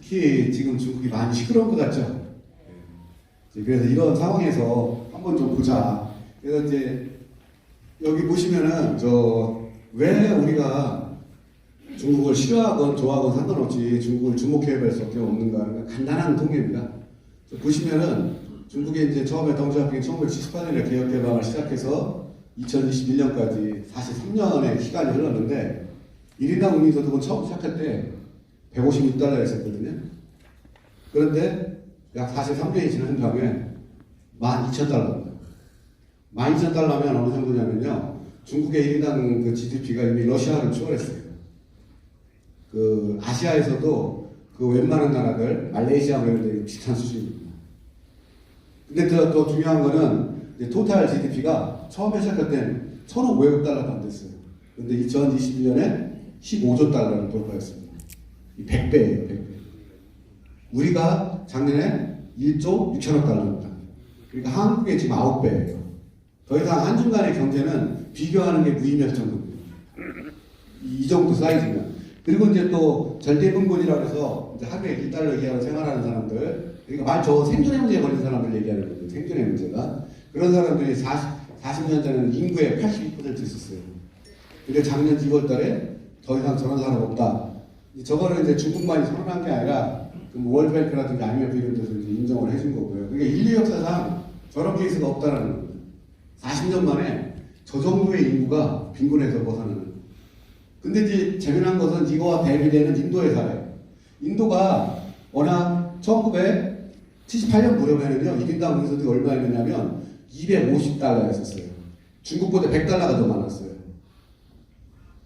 특히 지금 중국이 많이 시끄러운 것 같죠? 그래서 이런 상황에서 한번 좀 보자. 그래서 이제 여기 보시면은 왜 우리가 중국을 싫어하건 좋아하건 상관없이 중국을 주목해야 할 수밖에 없는가? 간단한 통계입니다. 보시면은 중국이 이제 처음에 덩시아핑이 1978년에 개혁개방을 시작해서 2021년까지 43년의 시간이 흘렀는데 1인당 국민소득은 처음 시작할 때 156달러였었거든요. 그런데 약 43년이 지난 다음에 12,000달러입니다. 12,000달러면 어느 정도냐면요. 중국의 1인당 그 GDP가 이미 러시아를 추월했어요. 그 아시아에서도 그 웬만한 나라들, 말레이시아 뭐 이런 데 비슷한 수준입니다. 근데 더 중요한 거는 이제 토탈 GDP가 처음에 시작할 때는 1,500억 달러도 안 됐어요. 근데 2021년에 15조 달러를 돌파했습니다. 100배예요, 100배. 우리가 작년에 1조 6천억 달러입니다. 그러니까 한국의 지금 9배예요. 더 이상 한중간의 경제는 비교하는 게 무의미할 정도입니다. 이 정도 사이즈면. 그리고 이제 또 절대분권이라고 해서 이제 하루에 1달러 이하로 생활하는 사람들, 그러니까 생존의 문제에 걸린 사람들 얘기하는 거죠. 생존의 문제가. 그런 사람들이 40년 전에는 인구의 82% 있었어요. 근데 작년 2월 달에 더 이상 저런 사람 없다. 저거는 이제 중국만이 선언한 게 아니라 월드뱅크라든지 IMF 이런 데서 이제 인정을 해준 거고요. 그러니까 인류 역사상 저런 케이스가 없다라는 겁니다. 40년 만에 저 정도의 인구가 빈곤에서 벗어나는. 근데 이제 재미난 것은 이거와 대비되는 인도의 사례. 인도가 워낙 1978년 무렵에는요, 1인당 국민소득이 얼마였냐면 250달러였었어요. 중국보다 100달러가 더 많았어요.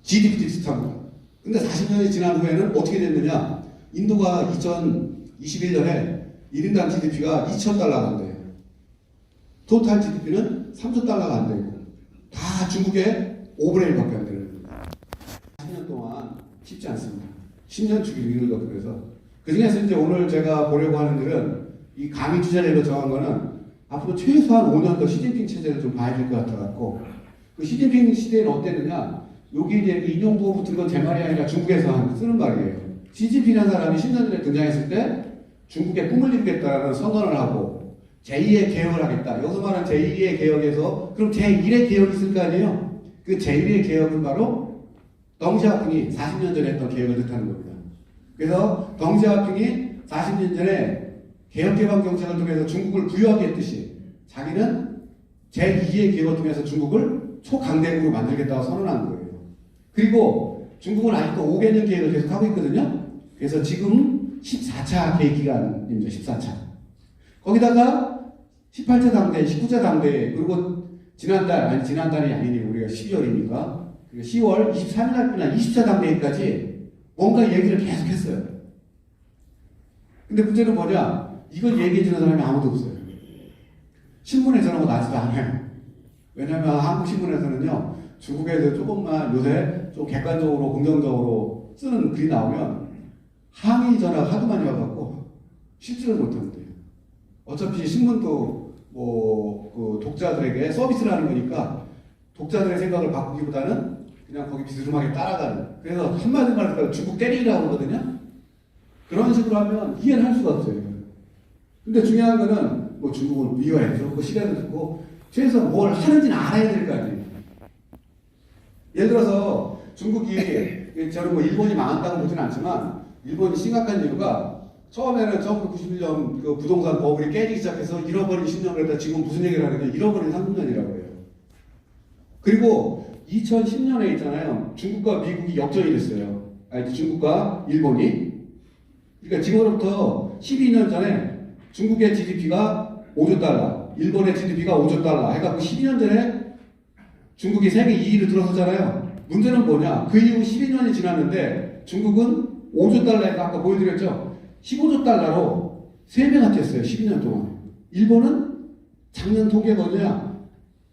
GDP도 비슷합니다. 근데 40년이 지난 후에는 어떻게 됐느냐? 인도가 2021년에 1인당 GDP가 2,000달러가 안 돼요. 토탈 GDP는 3,000달러가 안 되고 다 중국의 5분의 1밖에 안 되는 거예요. 10년 동안 쉽지 않습니다. 10년 주기로 이루어졌 그래서 그 중에서 이제 오늘 제가 보려고 하는 일은 이 강의 주제로 정한 거는 앞으로 최소한 5년 더 시진핑 체제를 좀 봐야 될 것 같아갖고 그 시진핑 시대는 어땠느냐? 여기 이제 인용부호 붙은 건 제 말이 아니라 중국에서 쓰는 말이에요. 시진핑이라는 사람이 10년 전에 등장했을 때 중국의 꿈을 이루겠다라는 선언을 하고 제2의 개혁을 하겠다. 여기서 말하는 제2의 개혁에서 그럼 제1의 개혁이 있을 거 아니에요? 그 제1의 개혁은 바로 덩시아핑이 40년 전에 했던 개혁을 뜻하는 겁니다. 그래서 덩시아핑이 40년 전에 개혁개방 정책을 통해서 중국을 부유하게 했듯이 자기는 제2의 개혁을 통해서 중국을 초강대국으로 만들겠다고 선언한 거예요. 그리고 중국은 아직도 5개년 계획을 계속 하고 있거든요. 그래서 지금 14차 계획 기간입니다. 14차. 거기다가 18차 당대, 19차 당대, 그리고 지난달이 아니니 우리가 12월이니까 10월 23일 날뿐만 20차 당대까지 뭔가 얘기를 계속 했어요. 근데 문제는 뭐냐? 이걸 얘기해 주는 사람이 아무도 없어요. 신문에 저런 거 나지도 않아요. 왜냐면 한국 신문에서는요, 중국에서 조금만 요새 좀 객관적으로 긍정적으로 쓰는 글이 나오면 항의 전화가 하도 많이 와갖고 실지를 못하는데요. 어차피 신문도 그 독자들에게 서비스를 하는 거니까 독자들의 생각을 바꾸기보다는 그냥 거기 비스름하게 따라가는. 그래서 한마디 말해서 중국 때리기라고 그러거든요. 그런 식으로 하면 이해를 할 수가 없어요. 근데 중요한 거는 뭐 중국을 미워해서 시간을 듣고 최소 뭘 하는지는 알아야 될 거 아니에요. 예를 들어서 중국이 저는 뭐 일본이 망한다고 보지는 않지만 일본이 심각한 이유가 처음에는 1991년 그 부동산 버블이 깨지기 시작해서 잃어버린 10년을 했다 지금 무슨 얘기를 하느냐 잃어버린 30년이라고 해요. 그리고 2010년에 있잖아요. 중국과 미국이 역전이 됐어요. 중국과 일본이. 그러니까 지금으로부터 12년 전에 중국의 GDP가 5조 달러, 일본의 GDP가 5조 달러 해갖고 12년 전에 중국이 세계 2위를 들어섰잖아요. 문제는 뭐냐? 그 이후 12년이 지났는데 중국은 5조 달러에서 아까 보여드렸죠? 15조 달러로 3배가 됐어요. 12년 동안. 일본은 작년 통계가 뭐냐?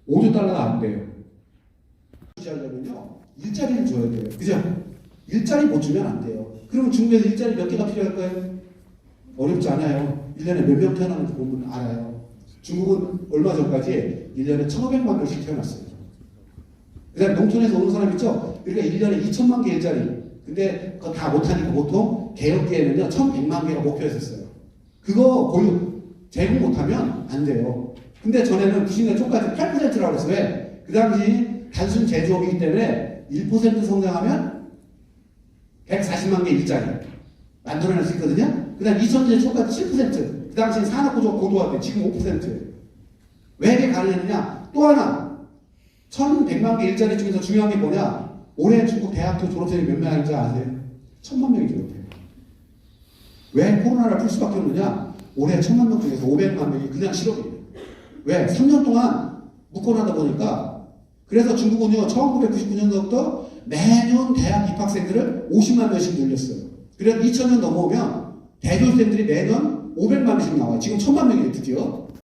5조 달러가 안 돼요. 하려면요 일자리를 줘야 돼요. 그죠? 일자리 못 주면 안 돼요. 그러면 중국에서 일자리 몇 개가 필요할까요? 어렵지 않아요. 1년에 몇 명 태어나는지 보면 알아요. 중국은 얼마 전까지 1년에 1,500만 명씩 태어났어요. 그 다음에 농촌에서 오는 사람 있죠? 그러니까 1년에 2천만 개 일자리. 그 근데 그거 다 못하니까 보통 개혁기에는요 1100만 개가 목표였었어요. 그거 제공 못하면 안 돼요. 근데 전에는 90년 초까지 8%라고 했어요. 왜? 그 당시 단순 제조업이기 때문에 1% 성장하면 140만 개 일자리 만들어낼 수 있거든요. 그 다음 2000년 초까지 7%. 그 당시 산업구조가 고도화돼. 지금 5%. 왜 이게 가능했느냐? 또 하나 1100만 개 일자리 중에서 중요한 게 뭐냐? 올해 중국 대학교 졸업생이 몇 명인지 아세요? 1000만 명이 졸업해요. 왜 코로나를 풀 수밖에 없느냐? 올해 1000만 명 중에서 500만 명이 그냥 실업이에요. 왜? 3년 동안 묶어놔다 보니까. 그래서 중국은요 1999년도부터 매년 대학 입학생들을 50만 명씩 늘렸어요. 그래서 2000년 넘어오면 대졸생들이 매년 500만 명씩 나와요. 지금 1000만 명이에요 드디어.